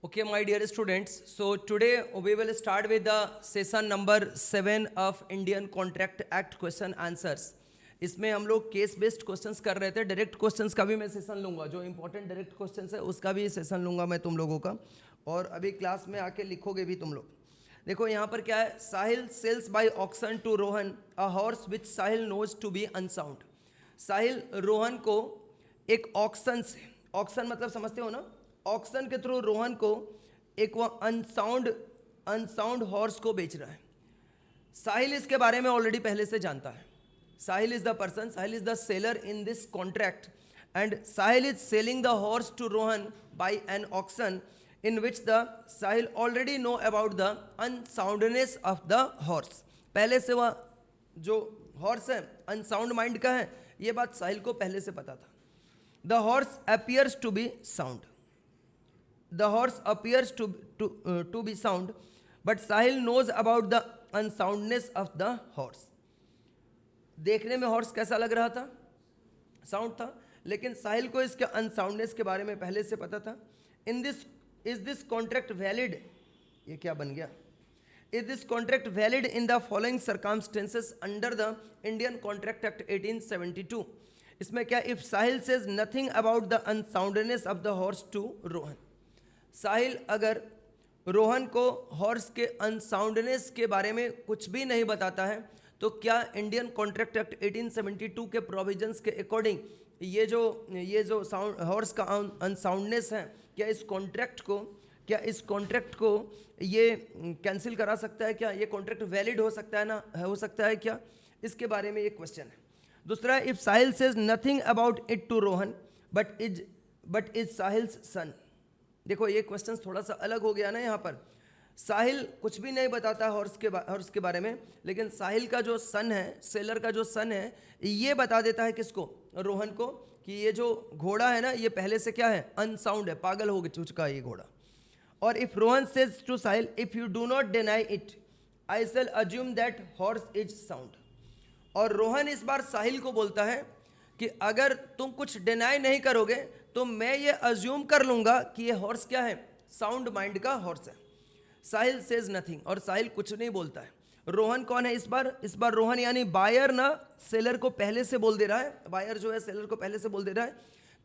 Okay, my dear students, so today we will start with the session number 7 of Indian Contract Act question answers. इसमें हम लोग case based questions कर रहे थे. Direct questions का भी मैं सेशन लूंगा, जो इंपॉर्टेंट डायरेक्ट क्वेश्चंस है उसका भी सेशन लूंगा मैं तुम लोगों का, और अभी क्लास में आके लिखोगे भी तुम लोग. देखो यहाँ पर क्या है, Sahil sells by auction to Rohan a horse which Sahil knows to be unsound. Sahil Rohan को एक ऑक्शन से, ऑक्शन मतलब समझते हो ना, ऑक्शन के थ्रू रोहन को एक वो अनसाउंड हॉर्स को बेच रहा है. साहिल इसके बारे में ऑलरेडी पहले से जानता है. Sahil is the person, Sahil is the seller in this contract, and Sahil is selling the horse to Rohan by an auction in which the Sahil already know about the unsoundness of the horse. पहले से वह जो horse है unsound mind का है, ये बात साहिल को पहले से पता था. The horse appears to be sound. The horse appears to be sound, but Sahil knows about the unsoundness of the horse. देखने में हॉर्स कैसा लग रहा था? साउंड था, लेकिन साहिल को इसके अनसाउंडनेस के बारे में पहले से पता था. In this Is this contract valid? ये क्या बन गया? Is this contract valid in the following circumstances under the Indian Contract Act 1872? इसमें क्या, if Sahil says nothing about the unsoundness of the horse to Rohan. साहिल अगर रोहन को horse के unsoundness के बारे में कुछ भी नहीं बताता है, तो क्या इंडियन कॉन्ट्रैक्ट एक्ट 1872 के प्रोविजंस के अकॉर्डिंग ये जो साउंड हॉर्स का अनसाउंडनेस है, क्या इस कॉन्ट्रैक्ट को ये कैंसिल करा सकता है? क्या ये कॉन्ट्रैक्ट वैलिड हो सकता है ना, हो सकता है क्या? इसके बारे में ये क्वेश्चन है. दूसरा, if Sahil says nothing about it to Rohan but is Sahil's son. देखो ये क्वेश्चन थोड़ा सा अलग हो गया ना. यहाँ पर साहिल कुछ भी नहीं बताता हॉर्स के बारे में, लेकिन साहिल का जो सन है, सेलर का जो सन है, ये बता देता है किसको? रोहन को, कि ये जो घोड़ा है ना, ये पहले से क्या है? अनसाउंड है, पागल हो चुका है ये घोड़ा. और if Rohan says to Sahil, if you do not deny it I shall assume that horse is sound. और रोहन इस बार साहिल को बोलता है कि अगर तुम कुछ डिनाई नहीं करोगे तो मैं ये अज्यूम कर लूंगा कि ये हॉर्स क्या है? साउंड माइंड का हॉर्स है. साहिल सेज नथिंग, और साहिल कुछ नहीं बोलता है. रोहन कौन है इस बार रोहन यानी बायर ना सेलर को पहले से बोल दे रहा है. बायर जो है सेलर को पहले से बोल दे रहा है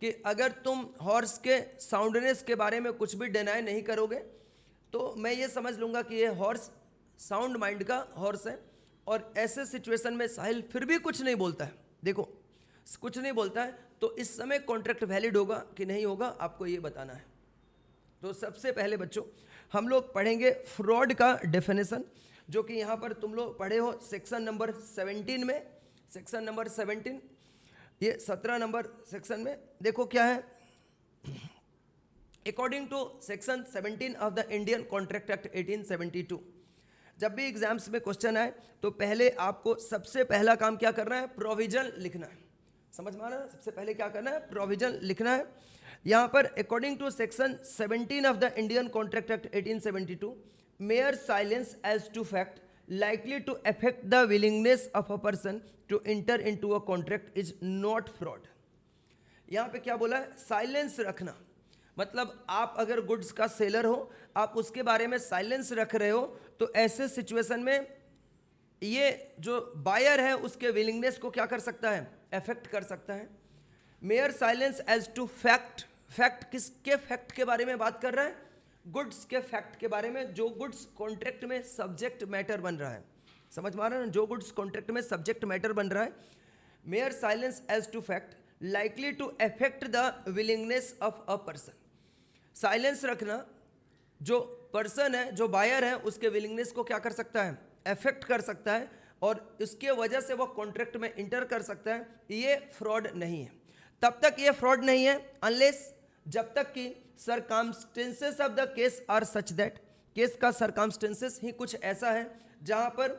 कि अगर तुम हॉर्स के साउंडनेस के बारे में कुछ भी डिनाई नहीं करोगे तो मैं ये समझ लूँगा कि ये हॉर्स साउंड माइंड का हॉर्स है. और ऐसे सिचुएशन में साहिल फिर भी कुछ नहीं बोलता है. देखो कुछ नहीं बोलता है, तो इस समय कॉन्ट्रैक्ट वैलिड होगा कि नहीं होगा, आपको ये बताना है. तो सबसे पहले बच्चों हम लोग पढ़ेंगे फ्रॉड का डेफिनेशन, जो कि यहाँ पर तुम लोग पढ़े हो सेक्शन नंबर 17 में. सेक्शन नंबर 17, ये 17 नंबर सेक्शन में देखो क्या है. According to section 17 of the Indian contract act 1872, जब भी एग्जाम्स में क्वेश्चन आए तो पहले आपको सबसे पहला काम क्या करना है? प्रोविजन लिखना है. समझ में आ रहा है? सबसे पहले क्या करना है? प्रोविजन लिखना है. यहाँ पर according to section 17 of the Indian contract act 1872, mere silence as to fact likely to affect the willingness of a person to enter into a contract is not fraud. यहाँ पे क्या बोला है? साइलेंस रखना. मतलब आप अगर गुड्स का सेलर हो, आप उसके बारे में साइलेंस रख रहे हो, तो ऐसे सिचुएशन में ये जो बायर है उसके विलिंगनेस को क्या कर सकता है? अफेक्ट कर सकता है. Mere silence as to fact. Fact किसके फैक्ट के बारे में बात कर रहा है? गुड्स के फैक्ट के बारे में, जो गुड्स कॉन्ट्रैक्ट में सब्जेक्ट मैटर बन रहा है. समझ में आ रहा है ना? जो गुड्स कॉन्ट्रैक्ट में सब्जेक्ट मैटर बन रहा है. Mere silence as to fact likely to affect the willingness of a person. Silence रखना जो पर्सन है, जो बायर है, उसके विलिंगनेस को क्या कर सकता है? अफेक्ट कर सकता है, और इसके वजह से वह कॉन्ट्रैक्ट में इंटर कर सकता है. ये फ्रॉड नहीं है. तब तक ये फ्रॉड नहीं है अनलेस, जब तक कि circumstances of the case are such that, case का सर्कमस्टेंसेस ही कुछ ऐसा है जहां पर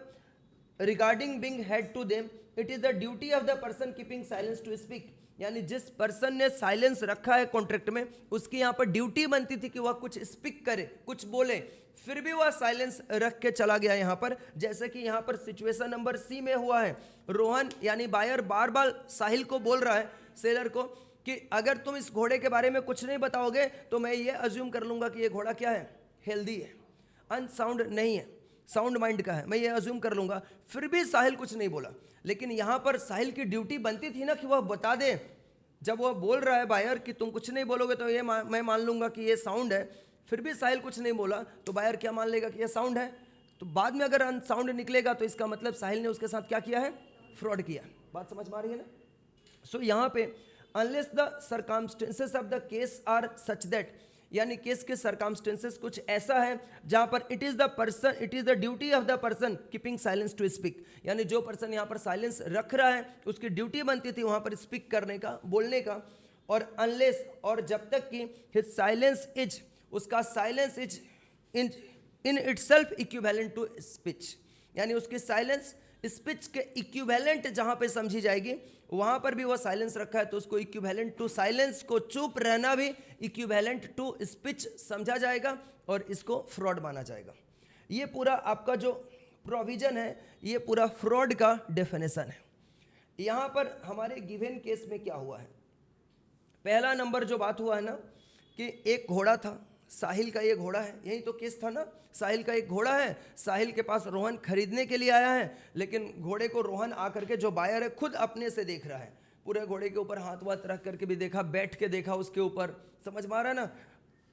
regarding being had to them it is the duty of the person keeping silence to speak. यानी जिस पर्सन ने साइलेंस रखा है कॉन्ट्रैक्ट में, उसकी यहाँ पर ड्यूटी बनती थी कि वह कुछ स्पीक करे, कुछ बोले, फिर भी वह साइलेंस रख के चला गया यहाँ पर. जैसे कि यहाँ पर सिचुएशन नंबर सी में हुआ है. रोहन यानी बायर बार बार साहिल को बोल रहा है, सेलर को, कि अगर तुम इस घोड़े के बारे में कुछ नहीं बताओगे तो मैं ये अज्यूम कर लूंगा कि ये घोड़ा क्या है, हेल्दी है, अनसाउंड नहीं है, साउंड माइंड का है, मैं ये अज्यूम कर लूंगा। फिर भी साहिल कुछ नहीं बोला, लेकिन यहाँ पर साहिल की ड्यूटी बनती थी ना कि वह बता दे। जब वह बोल रहा है बायर कि तुम कुछ नहीं बोलोगे तो ये मैं मान लूंगा कि ये साउंड है, फिर भी साहिल कुछ नहीं बोला तो बायर क्या मान लेगा कि ये साउंड है। तो बाद में अगर अनसाउंड निकलेगा तो इसका मतलब साहिल ने उसके साथ क्या किया है, फ्रॉड किया। बात समझ में आ रही है ना? सो यहाँ पे unless the circumstances of the case are such that, यानी केस के सर्कमस्टेंसेस कुछ ऐसा है जहां पर it is the duty of the person keeping silence to speak, यानी जो पर्सन यहाँ पर साइलेंस रख रहा है उसकी ड्यूटी बनती थी वहां पर स्पीक करने का, बोलने का। और अनलेस, और जब तक कि हिज साइलेंस इज, उसका silence is in itself equivalent to speech, यानी उसकी साइलेंस स्पीच के इक्विवेलेंट जहां पे समझी जाएगी वहां पर भी वह साइलेंस रखा है तो उसको इक्विवेलेंट टू साइलेंस को, चुप रहना भी इक्विवेलेंट टू स्पीच समझा जाएगा और इसको फ्रॉड माना जाएगा। ये पूरा आपका जो प्रोविजन है ये पूरा फ्रॉड का डेफिनेशन है। यहां पर हमारे गिवन केस में क्या हुआ है, पहला नंबर जो बात हुआ है ना कि एक घोड़ा था, साहिल का ये घोड़ा है, यही तो केस था ना, साहिल का एक घोड़ा है, साहिल के पास रोहन खरीदने के लिए आया है, लेकिन घोड़े को रोहन आकर के जो बायर है खुद अपने से देख रहा है, पूरे घोड़े के ऊपर हाथ वाथ रख करके भी देखा, बैठ के देखा उसके ऊपर, समझ में आ रहा है ना।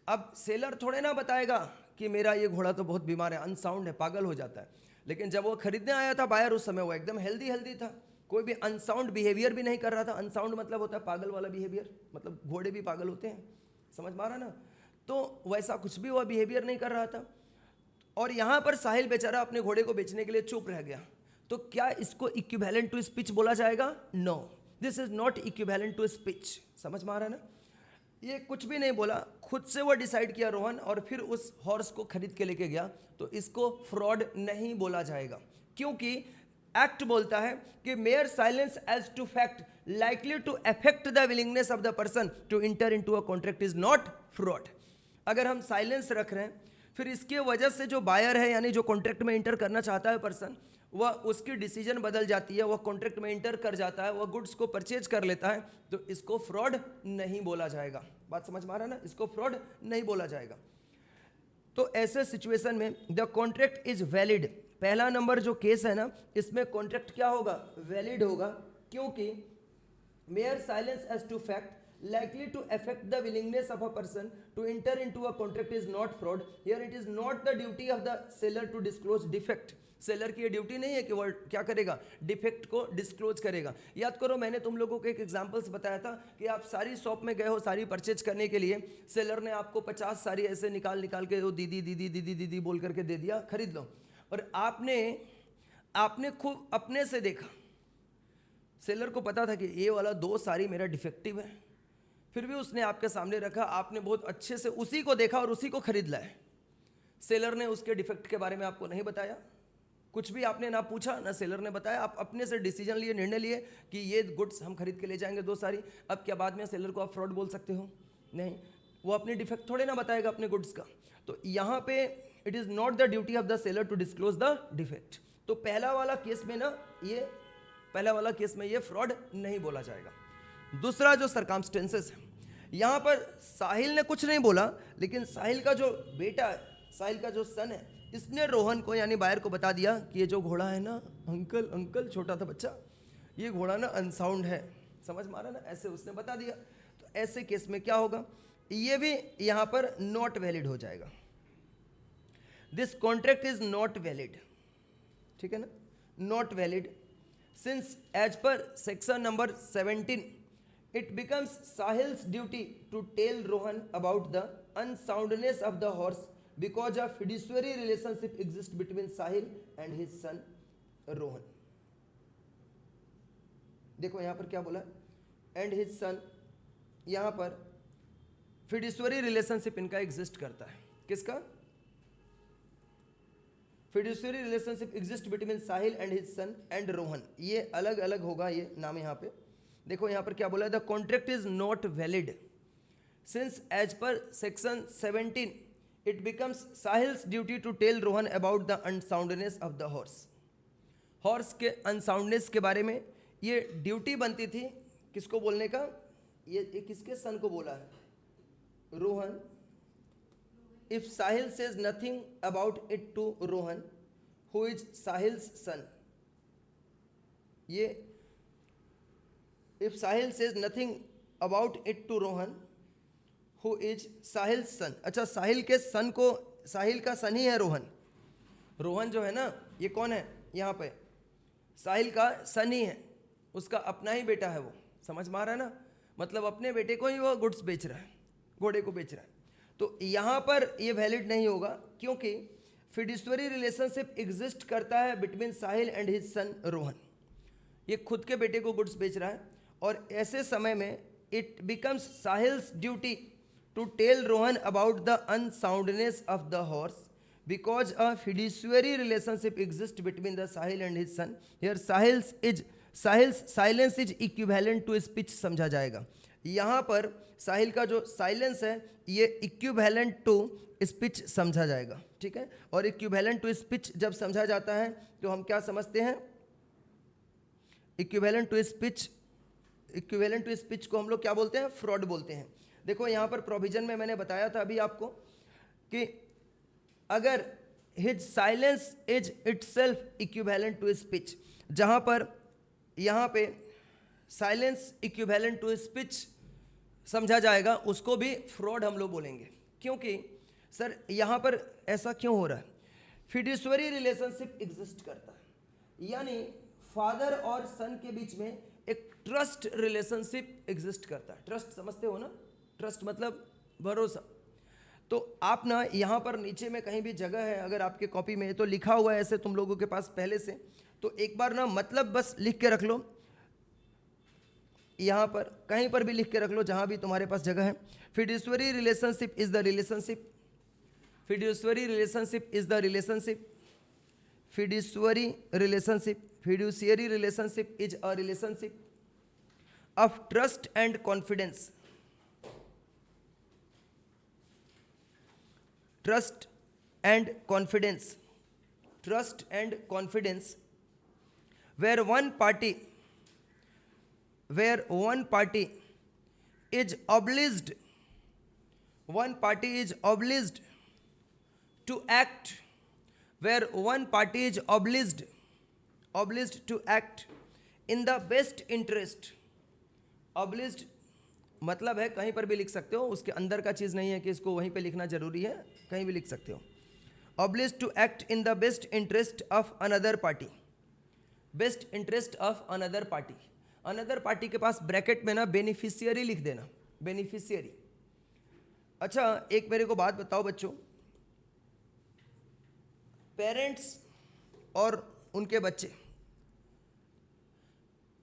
अब सेलर थोड़े ना बताएगा कि मेरा ये घोड़ा तो बहुत बीमार है, अनसाउंड है, पागल हो जाता है। लेकिन जब वो खरीदने आया था बायर, उस समय वो एकदम हेल्दी था, कोई भी अनसाउंड बिहेवियर भी नहीं कर रहा था। अनसाउंड मतलब होता है पागल वाला बिहेवियर, मतलब घोड़े भी पागल होते हैं, समझ में आ रहा है ना। तो वैसा कुछ भी वह बिहेवियर नहीं कर रहा था। और यहां पर साहिल बेचारा अपने घोड़े को बेचने के लिए चुप रह गया। तो क्या इसको इक्विवेलेंट टू स्पीच बोला जाएगा? No, this is not equivalent to speech. समझ में आ रहा है ना, ये कुछ भी नहीं बोला, खुद से वो डिसाइड किया रोहन और फिर उस हॉर्स को खरीद के लेके गया, तो इसको फ्रॉड नहीं बोला जाएगा, क्योंकि एक्ट बोलता है कि mere silence as to fact likely to affect the willingness of the person to enter into a contract is not fraud. अगर हम साइलेंस रख रहे हैं फिर इसके वजह से जो बायर है यानी जो कॉन्ट्रैक्ट में इंटर करना चाहता है पर्सन, वह उसकी डिसीजन बदल जाती है, वह कॉन्ट्रैक्ट में इंटर कर जाता है, वह गुड्स को परचेज कर लेता है, तो इसको फ्रॉड नहीं बोला जाएगा। बात समझ में आ रहा है ना, इसको फ्रॉड नहीं बोला जाएगा। तो ऐसे सिचुएशन में द कॉन्ट्रैक्ट इज वैलिड, पहला नंबर जो केस है ना इसमें कॉन्ट्रैक्ट क्या होगा, वैलिड होगा, क्योंकि mere silence as to fact likely to affect the willingness of a person to enter into a contract is not fraud. Here it is not the duty of the seller to disclose defect. Seller की ये duty नहीं है कि वो क्या करेगा, defect को disclose करेगा। याद करो मैंने तुम लोगों को एक एग्जांपल्स बताया था कि आप सारी शॉप में गए हो सारी परचेज करने के लिए, सेलर ने आपको 50 सारी ऐसे निकाल के वो दीदी दीदी दीदी दीदी बोल करके दे दिया, खरीद लो, और आपने खूब अपने से देखा, सेलर को पता था कि ये वाला 2 साड़ी मेरा डिफेक्टिव है, फिर भी उसने आपके सामने रखा, आपने बहुत अच्छे से उसी को देखा और उसी को खरीद लाया। सेलर ने उसके डिफेक्ट के बारे में आपको नहीं बताया, कुछ भी आपने ना पूछा ना सेलर ने बताया, आप अपने से डिसीजन लिए, निर्णय लिए कि ये गुड्स हम खरीद के ले जाएंगे 2 सारी। अब क्या बाद में सेलर को आप फ्रॉड बोल सकते हो? नहीं, वो अपने डिफेक्ट थोड़े ना बताएगा अपने गुड्स का। तो यहाँ पे it is not the duty of the seller to disclose the defect. तो पहला वाला केस में ये फ्रॉड नहीं बोला जाएगा। दूसरा जो सर्कमस्टेंसेस है, यहाँ पर साहिल ने कुछ नहीं बोला, लेकिन साहिल का जो बेटा है, साहिल का जो सन है, इसने रोहन को यानी बायर को बता दिया कि ये जो घोड़ा है ना, अंकल छोटा था बच्चा, ये घोड़ा ना अनसाउंड है, समझ में आ रहा ना, ऐसे उसने बता दिया। तो ऐसे केस में क्या होगा, ये भी यहाँ पर नॉट वैलिड हो जाएगा। This contract is not valid, ठीक है ना, not valid since as per section number 17 it becomes Sahil's duty to tell Rohan about the unsoundness of the horse because a fiduciary relationship exists between Sahil and his son Rohan. देखो यहाँ पर क्या बोला, and his son, यहाँ पर fiduciary relationship इनका exist करता है, किसका? fiduciary relationship exists between Sahil and his son and Rohan, ये अलग अलग होगा ये नाम यहाँ पे। देखो यहाँ पर क्या बोला है, the contract is not valid since as per section 17 it becomes Sahil's duty to tell Rohan about the unsoundness of the horse के अनसाउंडनेस के बारे में ये ड्यूटी बनती थी, किसको बोलने का, ये किसके सन को बोला है? Rohan. If Sahil says nothing about it to Rohan, who is Sahil's son? ये if Sahil says nothing about it to Rohan, who is Sahil's son? अच्छा, साहिल के सन को, साहिल का सन ही है रोहन. रोहन जो है ना, ये कौन है यहाँ पे? साहिल का सन ही है, उसका अपना ही बेटा है वो. समझ में आ रहा है ना? मतलब अपने बेटे को ही वो गुड्स बेच रहा है, घोड़े को बेच रहा है. तो यहाँ पर ये वैलिड नहीं होगा, क्योंकि फिड्यूसरी रिलेशनशिप एग्जिस्ट करता है बिटवीन साहिल एंड हिज सन रोहन. ये खुद के बेटे को गुड्स बेच रहा है, और ऐसे समय में it becomes Sahil's duty to tell Rohan about the unsoundness of the horse because a fiduciary relationship exist between the Sahil and his son. Here Sahil's silence is equivalent to speech समझा जाएगा. यहाँ पर साहिल का जो साइलेंस है ये इक्विवेलेंट टू स्पीच समझा जाएगा. ठीक है, और इक्विवेलेंट टू स्पीच जब समझा जाता है तो हम क्या समझते हैं? इक्विवेलेंट टू स्पीच को हम लोग क्या बोलते हैं? फ्रॉड बोलते हैं. देखो यहाँ पर प्रोविजन में मैंने बताया था अभी आपको कि अगर his silence is itself equivalent to speech, जहाँ पर यहाँ पे साइलेंस इक्विवेलेंट टू स्पीच समझा जाएगा, उसको भी फ्रॉड हम लोग बोलेंगे. क्योंकि सर यहाँ पर ऐसा क्यों हो रहा है? फिड्यूसरी रिलेशनशिप एग्जिस्ट करता है, यानी फादर और सन के बीच में एक ट्रस्ट रिलेशनशिप एग्जिस्ट करता है. ट्रस्ट समझते हो ना? ट्रस्ट मतलब भरोसा. तो आप ना यहाँ पर नीचे में कहीं भी जगह है, अगर आपके कॉपी में तो लिखा हुआ है ऐसे तुम लोगों के पास पहले से, तो एक बार ना मतलब बस लिख के रख लो. यहाँ पर कहीं पर भी लिख के रख लो जहाँ भी तुम्हारे पास जगह है. Fiduciary relationship is the relationship. Fiduciary relationship is the relationship. Fiduciary relationship is a relationship of trust and confidence. Trust and confidence, where one party is obliged to act, in the best interest. Obliged मतलब है, कहीं पर भी लिख सकते हो, उसके अंदर का चीज़ नहीं है कि इसको वहीं पे लिखना जरूरी है, कहीं भी लिख सकते हो. Obliged to act in the best interest of another party. Best interest of another party. Another party के पास ब्रैकेट में ना बेनिफिशियरी लिख देना, बेनिफिशियरी. अच्छा, एक मेरे को बात बताओ बच्चों, पेरेंट्स और उनके बच्चे,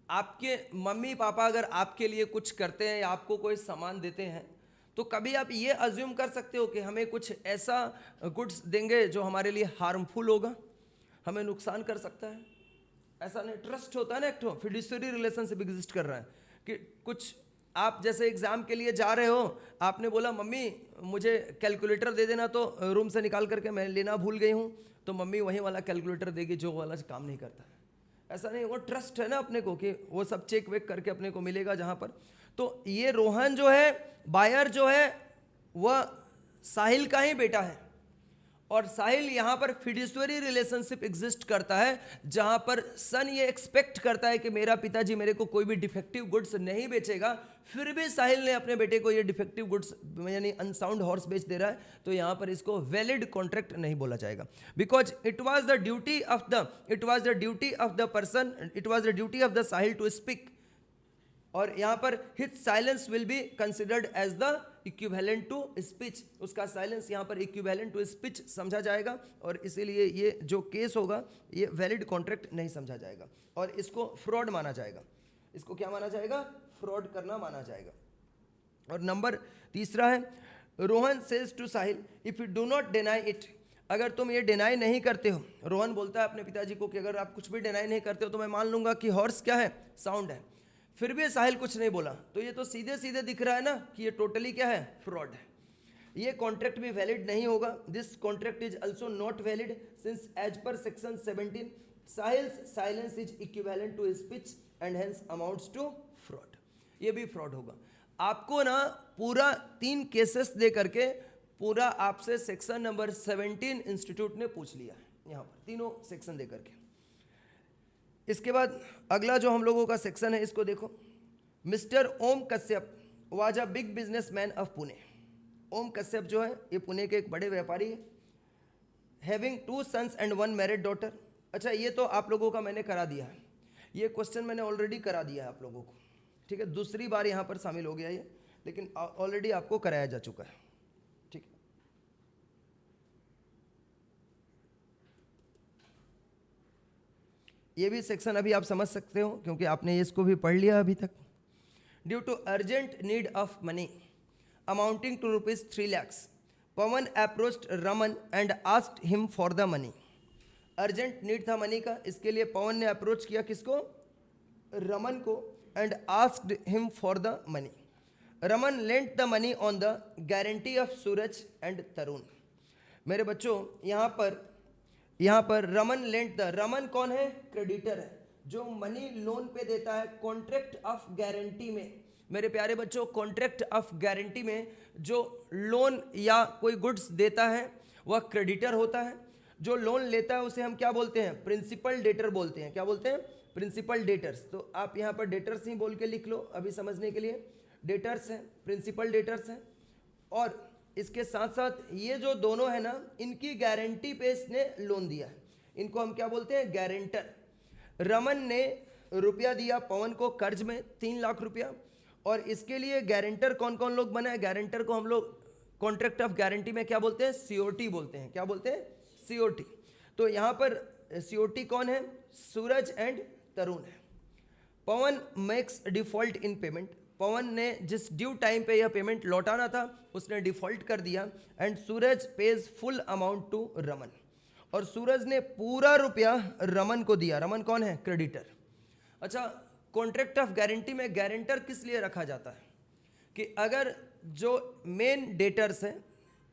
आपके मम्मी पापा अगर आपके लिए कुछ करते हैं या आपको कोई सामान देते हैं, तो कभी आप ये अज्यूम कर सकते हो कि हमें कुछ ऐसा गुड्स देंगे जो हमारे लिए हार्मफुल होगा, हमें नुकसान कर सकता है? ऐसा नहीं. ट्रस्ट होता है ना, एक फिड्यूसरी रिलेशनशिप एग्जिस्ट कर रहा है कि कुछ आप जैसे एग्जाम के लिए जा रहे हो, आपने बोला मम्मी मुझे कैलकुलेटर दे देना, तो रूम से निकाल करके मैं लेना भूल गई हूँ, तो मम्मी वही वाला कैलकुलेटर देगी जो वाला काम नहीं करता है. ऐसा नहीं, वो ट्रस्ट है ना अपने को कि वो सब चेक वेक करके अपने को मिलेगा जहाँ पर. तो ये रोहन जो है, बायर जो है, वह साहिल का ही बेटा है, और साहिल यहाँ पर फिड्यूसरी रिलेशनशिप एग्जिस्ट करता है, जहाँ पर सन ये एक्सपेक्ट करता है कि मेरा पिताजी मेरे को कोई भी डिफेक्टिव गुड्स नहीं बेचेगा, फिर भी साहिल ने अपने बेटे को ये डिफेक्टिव गुड्स यानी अनसाउंड हॉर्स बेच दे रहा है, तो यहाँ पर इसको वैलिड कॉन्ट्रैक्ट नहीं बोला जाएगा. Because it was the duty of the Sahil to speak, और यहाँ पर his silence will be considered as the equivalent to speech. उसका साइलेंस यहाँ पर इक्विवेलेंट टू स्पीच समझा जाएगा, और इसीलिए ये जो केस होगा ये वैलिड कॉन्ट्रैक्ट नहीं समझा जाएगा, और इसको फ्रॉड माना जाएगा. इसको क्या माना जाएगा? फ्रॉड करना माना जाएगा. और नंबर तीसरा है, Rohan says to Sahil if you do not deny it. अगर तुम ये डिनाई नहीं करते हो, रोहन बोलता है अपने पिताजी को कि अगर आप कुछ भी डिनाई नहीं करते हो तो मैं मान लूंगा कि हॉर्स क्या है? साउंड है. फिर भी साहिल कुछ नहीं बोला, तो ये तो सीधे सीधे दिख रहा है ना कि ये टोटली क्या है? फ्रॉड है. ये कॉन्ट्रैक्ट भी वैलिड नहीं होगा. This contract is also not valid since as per section 17 Sahil's silence is equivalent to speech and hence amounts to fraud. ये भी फ्रॉड होगा. आपको ना पूरा 3 केसेस दे करके पूरा आपसे सेक्शन नंबर 17 इंस्टीट्यूट ने पूछ लिया है यहाँ पर, तीनों सेक्शन दे करके। इसके बाद अगला जो हम लोगों का सेक्शन है इसको देखो। Mister Om Kashyap was a big businessman of Pune. Om Kashyap जो है ये पुणे के एक बड़े व्यापारी है। Having 2 sons and 1 married daughter. अच्छा, ये तो आप लोगों का मैंने करा दिया है, ये क्वेश्चन मैंने ऑलरेडी करा दिया है आप लोगों को, ठीक है। दूसरी बार यहाँ पर शामिल हो गया ये, लेकिन ऑलरेडी आपको कराया जा चुका है, ठीक है। ये भी सेक्शन अभी आप समझ सकते हो क्योंकि आपने इसको भी पढ़ लिया अभी तक। Due to urgent need of money amounting to ₹3 lakhs, Pawan approached Raman and asked him for the money. Urgent need था मनी का, इसके लिए पवन ने अप्रोच किया किसको? रमन को, and asked him for the money. Raman lent the money on the guarantee of Suraj and Tarun. मेरे बच्चों यहाँ पर रमन लेंट द, रमन कौन है? क्रेडिटर है, जो मनी लोन पे देता है कॉन्ट्रैक्ट ऑफ गारंटी में। मेरे प्यारे बच्चों, कॉन्ट्रैक्ट ऑफ गारंटी में जो लोन या कोई गुड्स देता है वह क्रेडिटर होता है। जो लोन लेता है उसे हम क्या बोलते हैं? प्रिंसिपल डेटर बोलते हैं। क्या बोलते हैं? Principal debtors. तो आप यहाँ पर डेटर्स ही बोल के लिख लो अभी समझने के लिए। डेटर्स हैं, प्रिंसिपल डेटर्स हैं। और इसके साथ साथ ये जो दोनों है ना, इनकी गारंटी पे इसने लोन दिया है, इनको हम क्या बोलते हैं? गारंटर। रमन ने रुपया दिया पवन को कर्ज में 3 लाख रुपया, और इसके लिए गारंटर कौन कौन लोग बना है? गारंटर को हम लोग कॉन्ट्रैक्ट ऑफ गारंटी में क्या बोलते हैं? सीओटी बोलते हैं। क्या बोलते हैं? सीओटी। तो यहाँ पर सीओटी कौन है? सूरज एंड तरुण है। पवन मेक्स डिफॉल्ट इन पेमेंट, पवन ने जिस ड्यू टाइम पे यह पेमेंट लौटाना था उसने डिफॉल्ट कर दिया। And Suraj pays full amount to Raman, और सूरज ने पूरा रुपया रमन को दिया। रमन कौन है? क्रेडिटर। अच्छा, कॉन्ट्रैक्ट ऑफ गारंटी में गारंटर किस लिए रखा जाता है? कि अगर जो मेन डेटर्स है,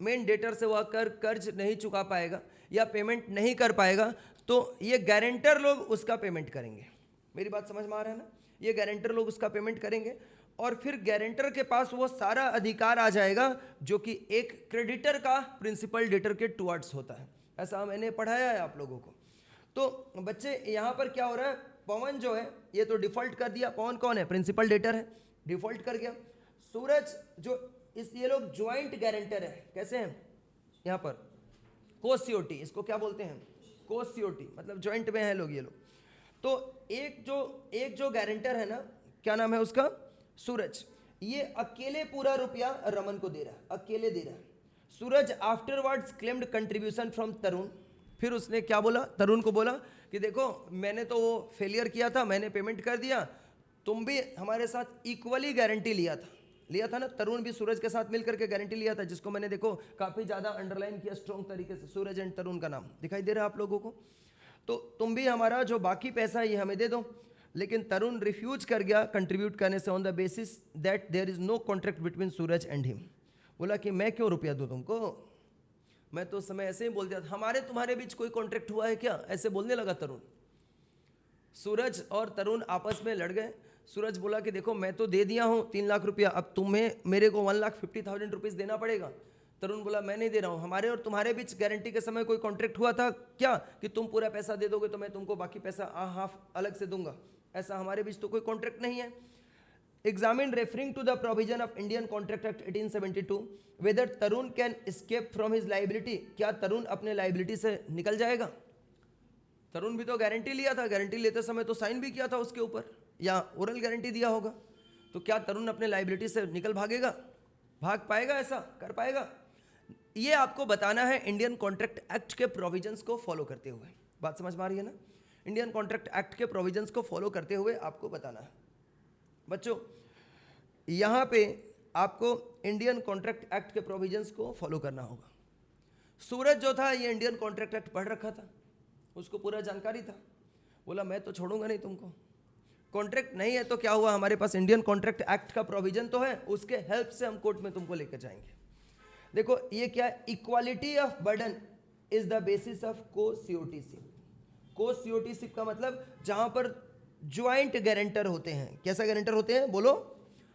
मेन डेटर से वह कर्ज नहीं चुका पाएगा या पेमेंट नहीं कर पाएगा, तो ये गारंटर लोग उसका पेमेंट करेंगे। मेरी बात समझ में आ रहा है ना? ये गारंटर लोग उसका पेमेंट करेंगे, और फिर गारंटर के पास वो सारा अधिकार आ जाएगा जो कि एक क्रेडिटर का प्रिंसिपल डेटर के टुवर्ड्स होता है। ऐसा मैंने पढ़ाया है आप लोगों को। तो बच्चे यहाँ पर क्या हो रहा है? पवन जो है ये तो डिफॉल्ट कर दिया। पवन कौन है? प्रिंसिपल डेटर है, डिफॉल्ट कर गया। सूरज जो ये लोग ज्वाइंट गारंटर है। कैसे हैं? यहाँ पर को सीओटी, इसको क्या बोलते हैं? को सीओटी, मतलब ज्वाइंट में है लोग ये लोग। तो एक जो गारंटर है ना, क्या नाम है उसका? सूरज। ये अकेले पूरा रुपया रमन को दे रहा है, अकेले दे रहा है। सूरज आफ्टरवर्ड्स क्लेम्ड कंट्रीब्यूशन फ्रॉम तरुण। फिर उसने क्या बोला? तरुण को बोला कि देखो मैंने तो वो फेलियर किया था, मैंने पेमेंट कर दिया, तुम भी हमारे साथ इक्वली गारंटी लिया था ना। तरुण भी सूरज के साथ मिलकर के गारंटी लिया था, जिसको मैंने देखो काफ़ी ज़्यादा अंडरलाइन किया स्ट्रॉन्ग तरीके से। सूरज एंड तरुण का नाम दिखाई दे रहा है आप लोगों को। तो तुम भी हमारा जो बाकी पैसा है ये हमें दे दो। लेकिन तरुण रिफ्यूज कर गया कंट्रीब्यूट करने से, on the basis that there is no contract between Suraj and him. बोला कि मैं क्यों रुपया दूं तुमको, मैं तो समय ऐसे ही बोल दिया था, हमारे तुम्हारे बीच कोई कॉन्ट्रैक्ट हुआ है क्या? ऐसे बोलने लगा तरुण। सूरज और तरुण आपस में लड़ गए। सूरज बोला कि देखो मैं तो दे दिया हूँ 3 लाख रुपया, अब तुम्हें मेरे को 1,50,000 रुपीज़ देना पड़ेगा। तरुण बोला मैं नहीं दे रहा हूँ, हमारे और तुम्हारे बीच गारंटी के समय कोई कॉन्ट्रैक्ट हुआ था क्या कि तुम पूरा पैसा दे दोगे तो मैं तुमको बाकी पैसा हाफ अलग से दूंगा? ऐसा हमारे बीच तो कोई कॉन्ट्रैक्ट नहीं है। Examine referring to the provision of Indian contract act 1872 whether Tarun can escape from his liability, क्या तरुण अपने लाइबिलिटी से निकल जाएगा? तरुण भी तो गारंटी लिया था, गारंटी लेते समय तो साइन भी किया था उसके ऊपर, या ओरल गारंटी दिया होगा, तो क्या तरुण अपने लाइबिलिटी से निकल भागेगा? भाग पाएगा? ऐसा कर पाएगा? ये आपको बताना है इंडियन कॉन्ट्रैक्ट एक्ट के प्रोविजंस को फॉलो करते हुए। बात समझ में आ रही है ना? इंडियन कॉन्ट्रैक्ट एक्ट के प्रोविजंस को फॉलो करते हुए आपको बताना है। बच्चों यहाँ पे आपको इंडियन कॉन्ट्रैक्ट एक्ट के प्रोविजंस को फॉलो करना होगा। सूरज जो था ये इंडियन कॉन्ट्रैक्ट एक्ट पढ़ रखा था, उसको पूरा जानकारी था। बोला मैं तो छोड़ूंगा नहीं तुमको, कॉन्ट्रैक्ट नहीं है तो क्या हुआ, हमारे पास इंडियन कॉन्ट्रैक्ट एक्ट का प्रोविजन तो है, उसके हेल्प से हम कोर्ट में तुमको लेकर जाएंगे। देखो ये क्या, equality of burden is the basis of को सीओटीसी। को सीओटीसी का मतलब जहां पर ज्वाइंट गारंटर होते हैं। कैसा गारंटर होते हैं? बोलो,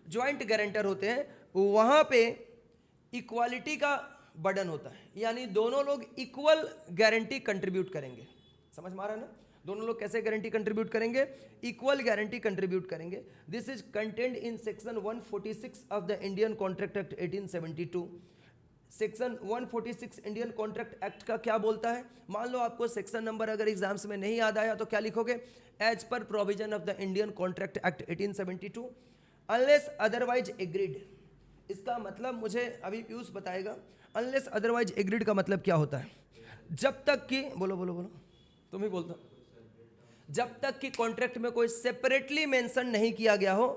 ज्वाइंट गारंटर होते हैं, वहां पे इक्वालिटी का बर्डन होता है, यानी दोनों लोग इक्वल गारंटी कंट्रीब्यूट करेंगे। समझ में आ रहा है ना? दोनों लोग कैसे गारंटी कंट्रीब्यूट करेंगे? इक्वल गारंटी कंट्रीब्यूट करेंगे। This is content in section 146 of the Indian contract act 1872। Section 146 Indian contract act का क्या बोलता है? मान लो आपको सेक्शन नंबर अगर एग्जाम्स में नहीं याद आया तो क्या लिखोगे? As per provision of the Indian contract act 1872 unless otherwise agreed. इसका मतलब मुझे अभी पीयूष बताएगा। अनलेस अदरवाइज एग्रीड का मतलब क्या होता है? जब तक कि बोलो बोलो बोलो, तुम ही बोलता, जब तक कि कॉन्ट्रैक्ट में कोई सेपरेटली मेंशन नहीं किया गया हो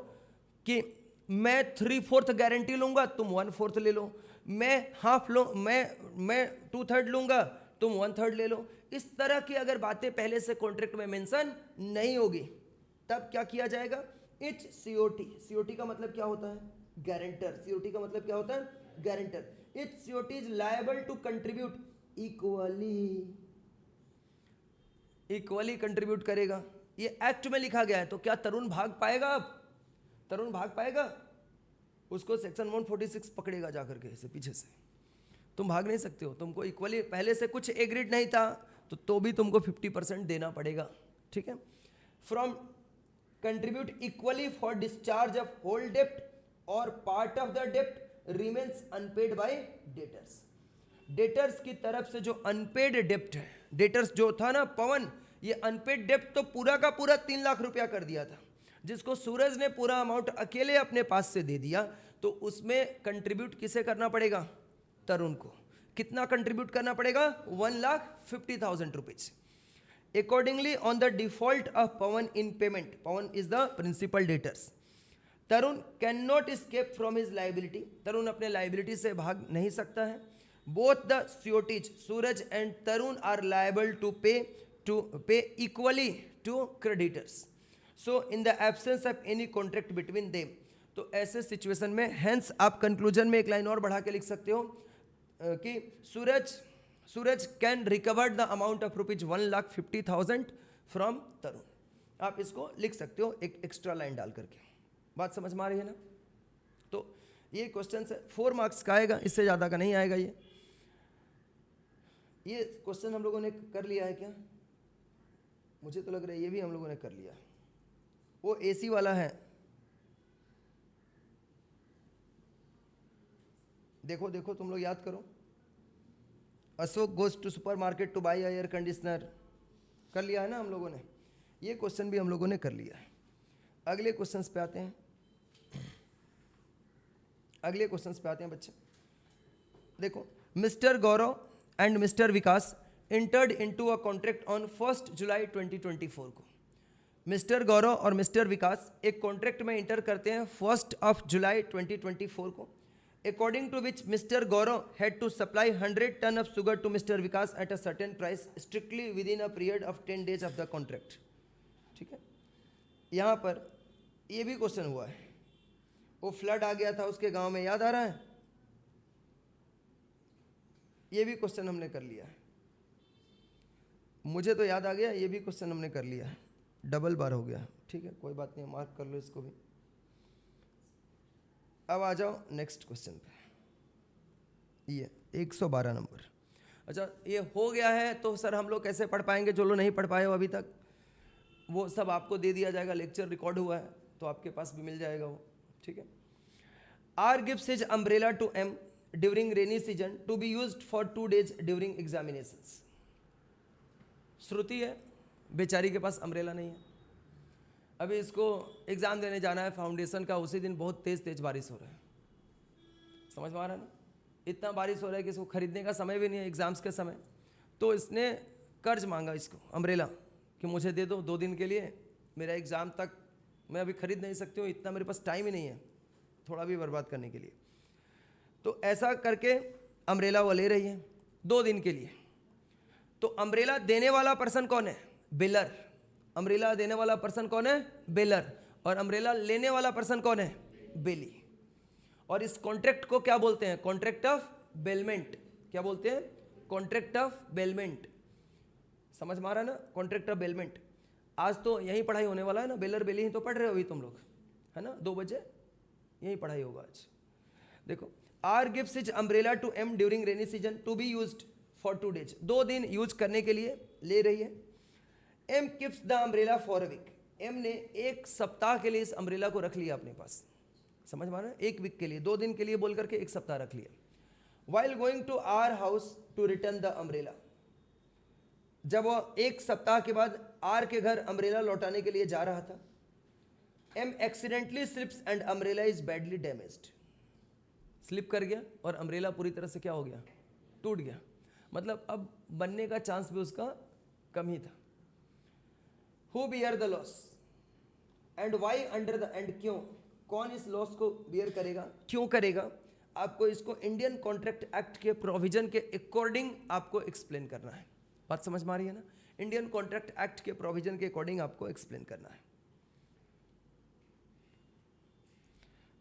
कि मैं 3/4 गारंटी लूंगा, तुम 1/4 ले लो, मैं हाफ लो, मैं 2/3 लूंगा, तुम 1/3 ले लो। इस तरह की अगर बातें पहले से कॉन्ट्रैक्ट में मेंशन नहीं होगी, तब क्या किया जाएगा? Etch COT. सीओटी का मतलब क्या होता है? गारंटर। सीओटी का मतलब क्या होता है? Guarantor. Each co-surety is liable to contribute equally contribute करेगा। ये एक्ट में लिखा गया है, तो क्या तरुण भाग पाएगा? अब तरुण भाग पाएगा? उसको सेक्शन 146 पकड़ेगा जाकर के ऐसे पीछे से। तुम भाग नहीं सकते हो, तुमको इक्वली पहले से कुछ एग्रीड नहीं था तो भी तुमको 50% देना पड़ेगा। ठीक है? From contribute equally for discharge of whole डेप्ट और पार्ट ऑफ द डेप्ट remains unpaid by debtors. Debtors की तरफ से जो अनपेड डेप्ट है, डेटर्स जो था ना पवन, ये अनपेड डेप्ट तो पूरा का पूरा 3 लाख रुपया कर दिया था, जिसको सूरज ने पूरा अमाउंट अकेले अपने पास से दे दिया, तो उसमें कंट्रीब्यूट किसे करना पड़ेगा? तरुण को। कितना कंट्रीब्यूट करना पड़ेगा? 1,50,000 rupees. Accordingly on the default of Pavan in payment, Pavan is the principal debtors, Tarun can not escape from his liability. Tarun अपने लाइबिलिटी से भाग नहीं सकता है। Both the cosureties Suraj and Tarun are liable to pay equally to creditors. So in the absence of any contract between them, तो ऐसे situation में hence आप कंक्लूजन में एक लाइन और बढ़ा के लिख सकते हो कि Suraj can recover the amount of rupees 1,50,000 from Tarun. आप इसको लिख सकते हो एक एक्स्ट्रा लाइन डाल करके। बात समझ में आ रही है ना? तो ये क्वेश्चन है 4 मार्क्स का आएगा, इससे ज़्यादा का नहीं आएगा। ये क्वेश्चन हम लोगों ने कर लिया है क्या? मुझे तो लग रहा है ये भी हम लोगों ने कर लिया। वो एसी वाला है, देखो देखो तुम लोग याद करो। Ashok goes to supermarket to buy air conditioner, कर लिया है ना हम लोगों ने? ये क्वेश्चन भी हम लोगों ने कर लिया है। अगले क्वेश्चंस पे आते हैं। अगले क्वेश्चंस पे आते हैं बच्चे। देखो, mister Gaurav and mister Vikas entered into a contract on 1 जुलाई 2024 को। मिस्टर गौरव और मिस्टर विकास एक कॉन्ट्रैक्ट में इंटर करते हैं 1 जुलाई 2024 को, according to which mister Gaurav had to supply 100 ton of sugar to mister Vikas at a certain price strictly within a period of 10 days of the contract. ठीक है? यहाँ पर ये भी क्वेश्चन हुआ है, वो फ्लड आ गया था उसके गांव में, याद आ रहा है? ये भी क्वेश्चन हमने कर लिया है, मुझे तो याद आ गया। ये भी क्वेश्चन हमने कर लिया है, डबल बार हो गया। ठीक है, कोई बात नहीं, मार्क कर लो इसको भी। अब आ जाओ नेक्स्ट क्वेश्चन पे, ये 112 नंबर। अच्छा, ये हो गया है तो सर हम लोग कैसे पढ़ पाएंगे? जो लोग नहीं पढ़ पाए हो अभी तक, वो सब आपको दे दिया जाएगा, लेक्चर रिकॉर्ड हुआ है तो आपके पास भी मिल जाएगा वो। ठीक है? R gives his umbrella to M during rainy season to be used for 2 days during examinations. Shruti है, बेचारी के पास अम्ब्रेला नहीं है, अभी इसको एग्जाम देने जाना है फाउंडेशन का, उसी दिन बहुत तेज बारिश हो रहा है। समझ में आ रहा है ना? इतना बारिश हो रहा है कि इसको खरीदने का समय भी नहीं है एग्जाम्स के समय, तो इसने कर्ज मांगा इसको अम्ब्रेला कि मुझे दे दो 2 दिन के लिए, मेरा एग्जाम तक मैं अभी खरीद नहीं सकती हूँ, इतना मेरे पास टाइम ही नहीं है थोड़ा भी बर्बाद करने के लिए। तो ऐसा करके अम्ब्रेला वो ले रही है 2 दिन के लिए। तो अम्ब्रेला देने वाला पर्सन कौन है? बिलर। अम्ब्रेला देने वाला पर्सन कौन है? बिलर। और अम्ब्रेला लेने वाला पर्सन कौन है? बेली। और इस कॉन्ट्रैक्ट को क्या बोलते हैं? Contract of bailment. क्या बोलते हैं? Contract of bailment. समझ में आ रहा है ना? Contract of bailment. आज तो यही पढ़ाई होने वाला है ना, बेलर बेली ही तो पढ़ रहे हो अभी तुम लोग, है ना? 2 बजे यही पढ़ाई होगा आज। देखो, R gives his umbrella to M during rainy season to be used for 2 days, 2 दिन यूज करने के लिए ले रही है। M keeps the umbrella for a week, M ने 1 सप्ताह के लिए इस अम्ब्रेला को रख लिया अपने पास। समझ में आ रहा है? 1 वीक के लिए, 2 दिन के लिए बोल करके 1 सप्ताह रख लिया। While going to R house to return the umbrella, जब वो 1 सप्ताह के बाद आर के घर अम्ब्रेला लौटाने के लिए जा रहा था, am accidentally slips and umbrella is badly damaged, slip कर गया और अम्ब्रेला पूरी तरह से क्या हो गया, टूट गया। मतलब अब बनने का चांस भी उसका कम ही था। Who bear the loss and why under the, and क्यों, कौन इस लॉस को बियर करेगा, क्यों करेगा, आपको इसको इंडियन कॉन्ट्रैक्ट एक्ट के प्रोविजन के अकॉर्डिंग आपको एक्सप्लेन करना है। बात समझ में आ रही है ना? इंडियन कॉन्ट्रैक्ट एक्ट के प्रोविजन के अकॉर्डिंग आपको एक्सप्लेन करना है।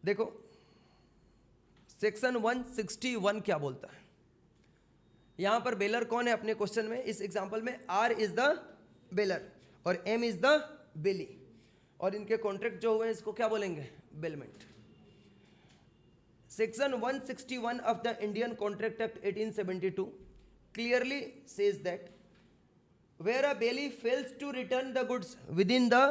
देखो, सेक्शन 161 क्या बोलता है। यहां पर बेलर कौन है अपने क्वेश्चन में, इस एग्जांपल में आर इज द बेलर और एम इज द बेली, और इनके कॉन्ट्रैक्ट जो हुए इसको क्या बोलेंगे, bailment. Section 161 of the Indian contract act 1872 clearly says that where a bailey fails to return the goods within the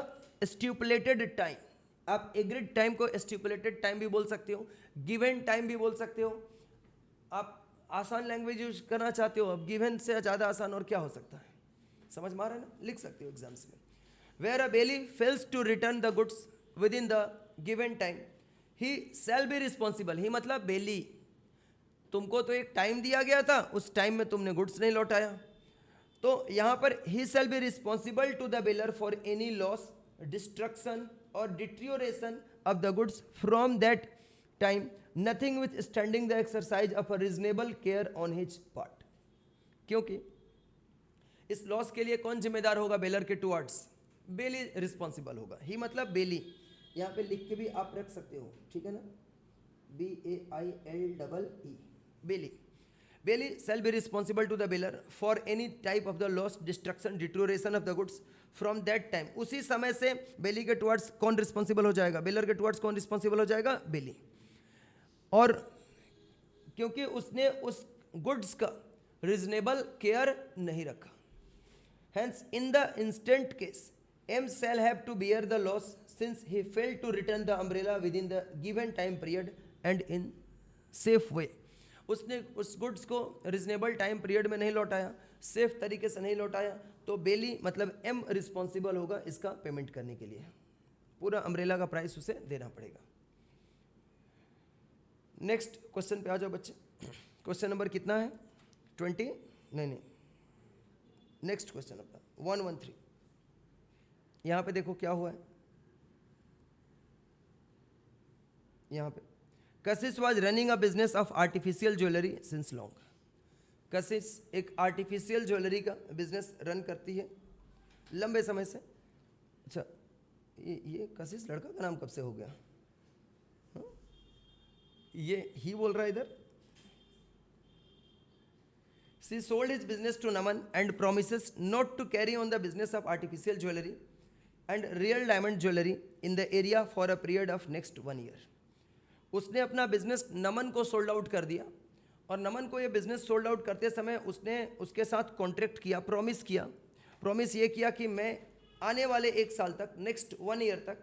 stipulated time, आप agreed time को स्टिपुलेटेड टाइम भी बोल सकते हो, गिवन टाइम भी बोल सकते हो। आप आसान लैंग्वेज यूज करना चाहते हो, अब गिवन से ज़्यादा आसान और क्या हो सकता है, समझ में आ रहा है ना? लिख सकते हो एग्जाम्स में, where a bailee fails to return the goods with in the given time he shall be responsible. He मतलब बेली, तुमको तो एक टाइम दिया गया था, उस टाइम में तुमने गुड्स नहीं लौटाया, तो यहाँ पर he shall be responsible to the bailor for any loss, destruction और deterioration of the goods from that time, nothing with standing the exercise of a reasonable care on his part. क्योंकि इस loss के लिए कौन जिम्मेदार होगा baler के towards, बेली responsible होगा। ही मतलब बेली, यहाँ पे लिख के भी आप रख सकते हो, ठीक है ना, BAILEE, Bailey. Bailey shall be responsible to the bailor for any type of the loss, destruction, deterioration of the goods from that time। उसी समय से बेली के टुवर्ड्स कौन रिस्पॉन्सिबल हो जाएगा, बेलर के टुवर्ड्स कौन रिस्पॉन्सिबल हो जाएगा, बेली। और क्योंकि उसने उस गुड्स का रीजनेबल केयर नहीं रखा, hence in the instant case M shall have to bear the loss since he failed to return the umbrella within the given time period and in safe way। उसने उस goods को reasonable time period में नहीं लौटाया, safe तरीके से नहीं लौटाया, तो बेली मतलब एम रिस्पॉन्सिबल होगा इसका पेमेंट करने के लिए, पूरा अम्ब्रेला का प्राइस उसे देना पड़ेगा। नेक्स्ट क्वेश्चन पे आ जाओ बच्चे। क्वेश्चन नंबर कितना है, 20, नहीं, नेक्स्ट क्वेश्चन अपना 113। यहाँ पे देखो क्या हुआ है, यहाँ पे कशिश was running a business of artificial jewellery since long. कशिश एक आर्टिफिशियल ज्वेलरी का बिजनेस रन करती है लंबे समय से। अच्छा, ये कशिश लड़का का नाम कब से हो गया, हाँ? ये ही बोल रहा है इधर। She sold his business to Naman and promises not to carry on the business of artificial jewelry and real diamond jewelry in the area for a period of next 1 year। उसने अपना बिजनेस नमन को sold out कर दिया, और नमन को ये business sold out करते समय उसने उसके साथ कॉन्ट्रैक्ट किया, प्रॉमिस ये किया कि मैं आने वाले 1 साल तक, नेक्स्ट 1 ईयर तक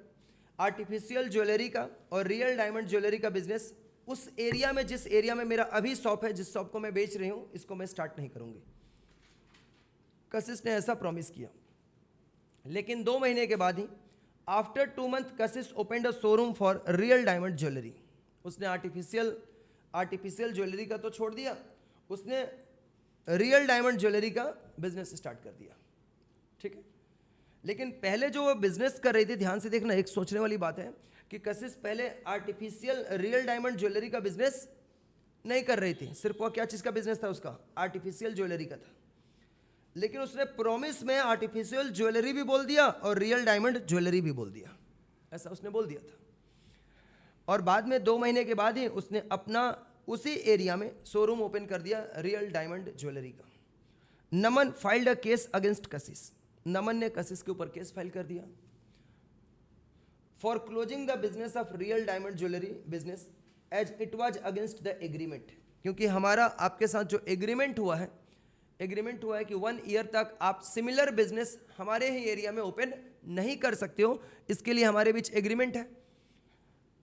आर्टिफिशियल ज्वेलरी का और रियल डायमंड ज्वेलरी का बिजनेस उस एरिया में, जिस एरिया में मेरा अभी शॉप है, जिस शॉप को मैं बेच रही हूँ, इसको मैं स्टार्ट नहीं करूँगी। कशिश ने ऐसा प्रॉमिस किया। लेकिन 2 महीने के बाद ही, after 2 month, Kashish opened a showroom for real diamond jewellery. उसने आर्टिफिशियल ज्वेलरी का तो छोड़ दिया, उसने रियल डायमंड ज्वेलरी का बिजनेस स्टार्ट कर दिया, ठीक है। लेकिन पहले जो वो बिजनेस कर रही थी, ध्यान से देखना, एक सोचने वाली बात है कि कशिश पहले आर्टिफिशियल रियल डायमंड ज्वेलरी का बिजनेस नहीं कर रही थी, सिर्फ वो क्या चीज़ का बिजनेस था उसका, आर्टिफिशियल ज्वेलरी का था। लेकिन उसने प्रॉमिस में आर्टिफिशियल ज्वेलरी भी बोल दिया और रियल डायमंड ज्वेलरी भी बोल दिया, ऐसा उसने बोल दिया था। और बाद में 2 महीने के बाद ही उसने अपना उसी एरिया में शोरूम ओपन कर दिया रियल डायमंड ज्वेलरी का। नमन फाइल्ड अ केस अगेंस्ट कशिश। नमन ने कशिश के ऊपर केस फाइल कर दिया for closing the business of real diamond jewellery business as it was against the agreement, क्योंकि हमारा आपके साथ जो एग्रीमेंट हुआ है कि 1 ईयर तक आप सिमिलर बिजनेस हमारे ही एरिया में ओपन नहीं कर सकते हो, इसके लिए हमारे बीच एग्रीमेंट है।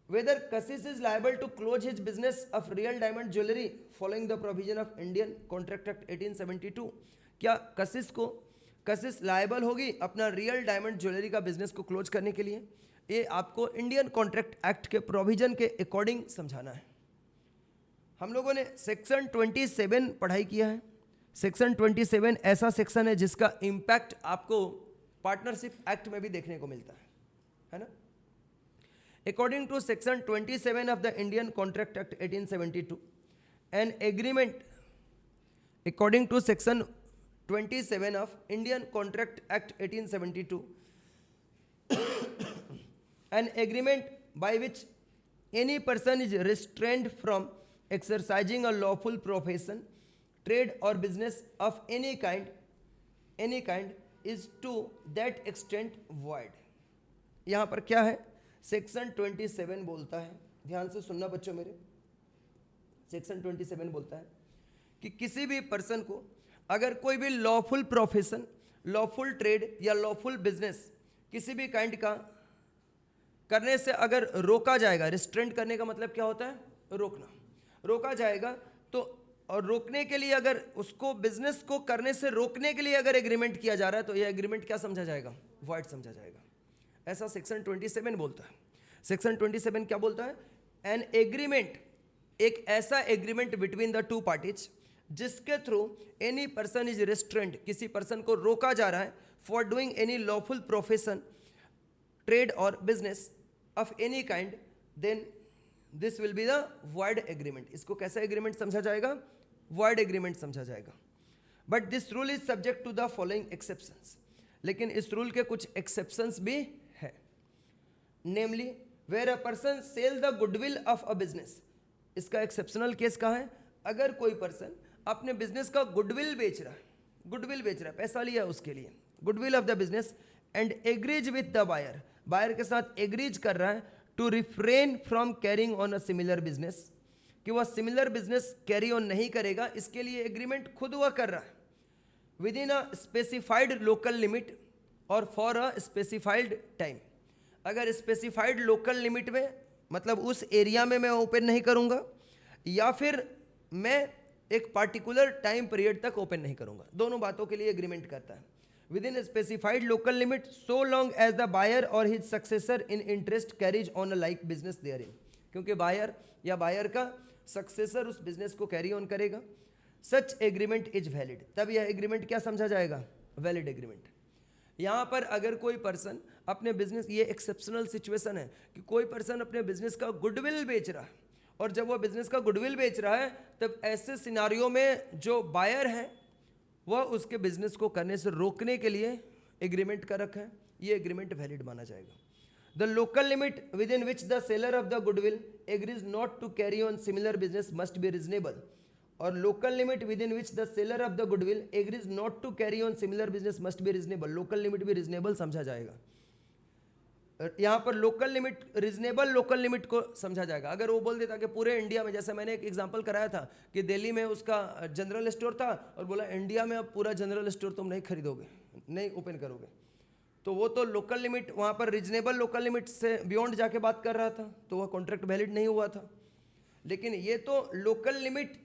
Whether Kashish is liable to close his business of real diamond jewellery following the provision of Indian contract act 1872, क्या कशिश लायबल होगी अपना रियल डायमंड ज्वेलरी का बिजनेस को क्लोज करने के लिए? ये आपको इंडियन कॉन्ट्रैक्ट एक्ट के प्रोविजन के अकॉर्डिंग समझाना है। हम लोगों ने सेक्शन 27 पढ़ाई किया है। सेक्शन 27 ऐसा सेक्शन है जिसका इम्पैक्ट आपको पार्टनरशिप एक्ट में भी देखने को मिलता है ना। According to section 27 of the Indian contract act 1872, an agreement according to section 27 of Indian Contract Act 1872, an agreement by which any person is restrained from exercising a lawful profession, trade or business of any kind is to that extent void। यहाँ पर क्या है, section 27 बोलता है, ध्यान से सुनना बच्चों मेरे, सेक्शन 27 बोलता है कि किसी भी पर्सन को अगर कोई भी लॉफुल प्रोफेशन, लॉफुल ट्रेड या लॉफुल बिजनेस किसी भी काइंड का करने से अगर रोका जाएगा, रिस्ट्रेंट करने का मतलब क्या होता है, रोकना, रोका जाएगा, तो और रोकने के लिए अगर उसको बिजनेस को करने से रोकने के लिए अगर एग्रीमेंट किया जा रहा है तो यह एग्रीमेंट क्या समझा जाएगा, वॉइड समझा जाएगा। ऐसा सेक्शन 27 बोलता है। सेक्शन 27 क्या बोलता है, एन एग्रीमेंट, एक ऐसा agreement between the two parties जिसके through any person is restraint, किसी पर्सन को रोका जा रहा है, for doing any lawful profession, trade और business of any kind, then this will be the void agreement. इसको कैसा एग्रीमेंट समझा जाएगा, वॉइड एग्रीमेंट समझा जाएगा। But this rule is subject to the following exceptions, लेकिन इस रूल के कुछ एक्सेप्शंस भी है। Namely where a person cell the goodwill of a business, इसका एक्सेप्शनल केस कहाँ है, अगर कोई पर्सन अपने बिजनेस का गुडविल बेच रहा है, पैसा लिया उसके लिए, goodwill of the business, and agrees with the buyer, buyer के साथ एग्रीज कर रहा है to refrain from carrying on a similar business, कि वह सिमिलर बिजनेस कैरी ऑन नहीं करेगा, इसके लिए एग्रीमेंट खुद वह कर रहा है, with in a specified local limit और फॉर अ स्पेसिफाइड टाइम। अगर स्पेसिफाइड लोकल लिमिट में, मतलब उस एरिया में मैं ओपन नहीं करूंगा, या फिर मैं एक पार्टिकुलर टाइम पीरियड तक ओपन नहीं करूंगा, दोनों बातों के लिए एग्रीमेंट करता है। With in specified local limit so long as the buyer और his successor in interest carries on a like business there in, क्योंकि बायर या बायर का सक्सेसर उस बिजनेस को कैरी ऑन करेगा, सच एग्रीमेंट इज वैलिड, तब यह एग्रीमेंट क्या समझा जाएगा, वैलिड एग्रीमेंट। यहाँ पर अगर कोई पर्सन अपने बिजनेस, ये एक्सेप्शनल सिचुएशन है कि कोई पर्सन अपने बिजनेस का गुडविल बेच रहा है, और जब वह बिजनेस का गुडविल बेच रहा है तब ऐसे सिनारियों में जो बायर है वह उसके बिजनेस को करने से रोकने के लिए एग्रीमेंट कर रखा है, ये एग्रीमेंट वैलिड माना जाएगा। The local limit with in which the seller of the goodwill agrees not to carry on similar business must be reasonable, और local limit with in which the seller of the goodwill agrees not to carry on similar business must be reasonable, local limit भी reasonable समझा जाएगा। यहाँ पर local limit, reasonable local limit को समझा जाएगा। अगर वो बोल देता कि पूरे इंडिया में, जैसे मैंने एक एग्जांपल कराया था कि दिल्ली में उसका जनरल स्टोर था और बोला इंडिया में अब पूरा जनरल स्टोर तुम नहीं खरीदोगे, नहीं ओपन करोगे, तो वो तो लोकल लिमिट, वहाँ पर रीजनेबल लोकल लिमिट से बियॉन्ड जाके बात कर रहा था, तो वह कॉन्ट्रैक्ट वैलिड नहीं हुआ था। लेकिन ये तो local limit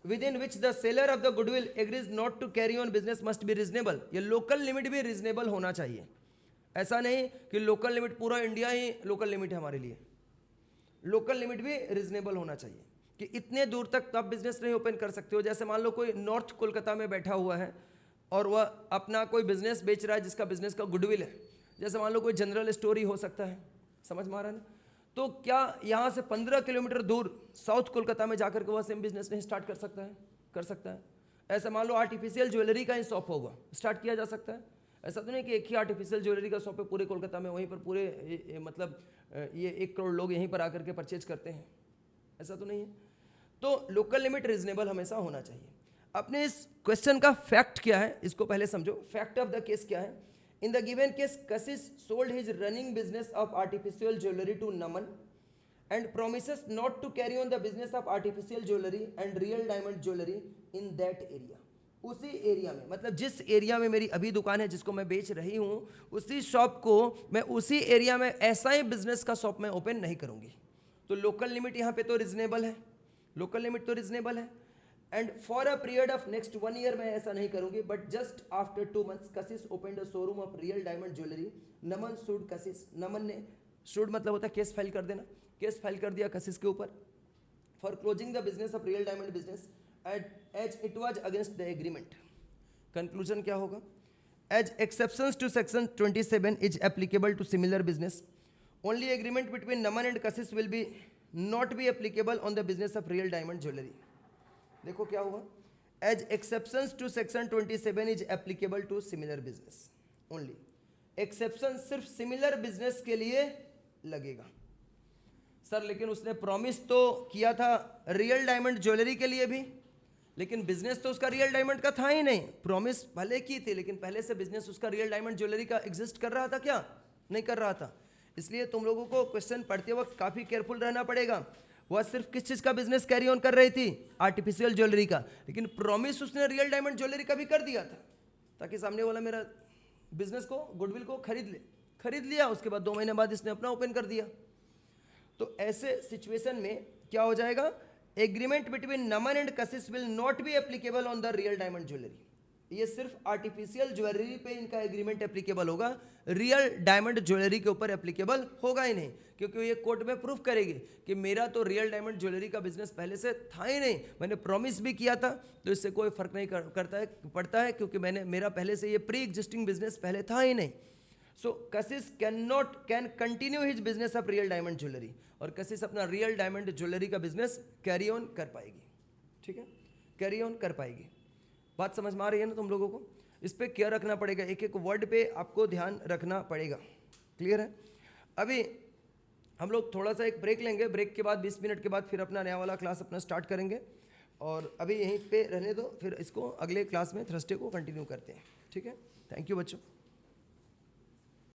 with in which the seller of the goodwill agrees not to carry on business must be reasonable, ये लोकल लिमिट भी रीजनेबल होना चाहिए। ऐसा नहीं कि लोकल लिमिट, पूरा इंडिया ही लोकल लिमिट है हमारे लिए, लोकल लिमिट भी रीजनेबल होना चाहिए कि इतने दूर तक तो आप बिजनेस नहीं ओपन कर सकते हो। जैसे मान लो कोई नॉर्थ कोलकाता में बैठा हुआ है और वह अपना कोई बिजनेस बेच रहा है जिसका बिजनेस का गुडविल है, जैसे मान लो कोई जनरल स्टोर ही हो सकता है, समझ में आ रहा है ना, तो क्या यहाँ से 15 किलोमीटर दूर साउथ कोलकाता में जाकर के वह सेम बिजनेस नहीं स्टार्ट कर सकता है, कर सकता है। ऐसे मान लो आर्टिफिशियल ज्वेलरी का ही शॉप होगा, स्टार्ट किया जा सकता है। ऐसा तो नहीं कि एक ही आर्टिफिशियल ज्वेलरी का शॉप है पूरे कोलकाता में, वहीं पर पूरे मतलब ये 1 करोड़ लोग यहीं पर आकर के परचेज करते हैं, ऐसा तो नहीं है। तो लोकल लिमिट रीजनेबल हमेशा होना चाहिए। अपने इस क्वेश्चन का फैक्ट क्या है इसको पहले समझो। फैक्ट ऑफ द केस क्या है, In the given case, Kassis sold his running business of artificial jewelry to Naman and promises not to carry on the business of artificial jewelry and real diamond jewelry in that area. उसी area में, मतलब जिस area में मेरी अभी दुकान है जिसको मैं बेच रही हूँ, उसी शॉप को मैं उसी एरिया में ऐसा ही बिजनेस का शॉप मैं ओपन नहीं करूँगी. तो लोकल लिमिट यहाँ पे तो रिजनेबल है, लोकल लिमिट तो रिजनेबल है. And for a period of next 1 year मैं ऐसा नहीं करूंगी, but just after 2 months Kashish opened a showroom of real diamond jewellery. Naman sued Kashish, Naman ने, सूड मतलब होता है केस फाइल कर देना, केस फाइल कर दिया कशिश के ऊपर for closing the business of real diamond business as it was against the agreement. Conclusion क्या होगा? As exceptions to section 27 is applicable to similar business, only agreement between Naman and Kashish will be not be applicable on the business of real diamond jewellery. देखो क्या हुआ, as exceptions to section 27 is applicable to similar business. Only exception सिर्फ similar business के लिए लगेगा. Sir लेकिन उसने promise तो किया था रियल डायमंड ज्वेलरी के लिए भी, लेकिन बिजनेस तो उसका रियल डायमंड का था ही नहीं. प्रॉमिस भले की थी, लेकिन पहले से बिजनेस उसका रियल डायमंड ज्वेलरी का एग्जिस्ट कर रहा था क्या? नहीं कर रहा था. इसलिए तुम लोगों को क्वेश्चन पढ़ते वक्त काफी केयरफुल रहना पड़ेगा. वह सिर्फ किस चीज का बिजनेस कैरी ऑन कर रही थी? आर्टिफिशियल ज्वेलरी का. लेकिन प्रॉमिस उसने रियल डायमंड ज्वेलरी का भी कर दिया था, ताकि सामने वाला मेरा बिजनेस को, गुडविल को खरीद लिया. उसके बाद 2 महीने बाद इसने अपना ओपन कर दिया. तो ऐसे सिचुएशन में क्या हो जाएगा? Agreement between Naman and Kashish will not be applicable on the real diamond jewellery. ये सिर्फ आर्टिफिशियल ज्वेलरी पे इनका एग्रीमेंट एप्लीकेबल होगा, रियल डायमंड ज्वेलरी के ऊपर एप्लीकेबल होगा ही नहीं, क्योंकि ये कोर्ट में प्रूफ करेगी कि मेरा तो रियल डायमंड ज्वेलरी का बिजनेस पहले से था ही नहीं, मैंने प्रॉमिस भी किया था. तो इससे कोई फर्क नहीं पड़ता है, क्योंकि मेरा पहले से ये प्री एग्जिस्टिंग बिजनेस पहले था ही नहीं. सो कशिश can continue his business of real diamond jewellery, और कशिश अपना रियल डायमंड ज्वेलरी का बिजनेस कैरी ऑन कर पाएगी. ठीक है, कैरी ऑन कर पाएगी. बात समझ में आ रही है ना तुम लोगों को? इस पे केयर रखना पड़ेगा, एक एक वर्ड पे आपको ध्यान रखना पड़ेगा. क्लियर है? अभी हम लोग थोड़ा सा एक ब्रेक लेंगे, ब्रेक के बाद 20 मिनट के बाद फिर अपना नया वाला क्लास अपना स्टार्ट करेंगे. और अभी यहीं पे रहने दो, फिर इसको अगले क्लास में थर्सडे को कंटिन्यू करते हैं. ठीक है, थैंक यू बच्चों.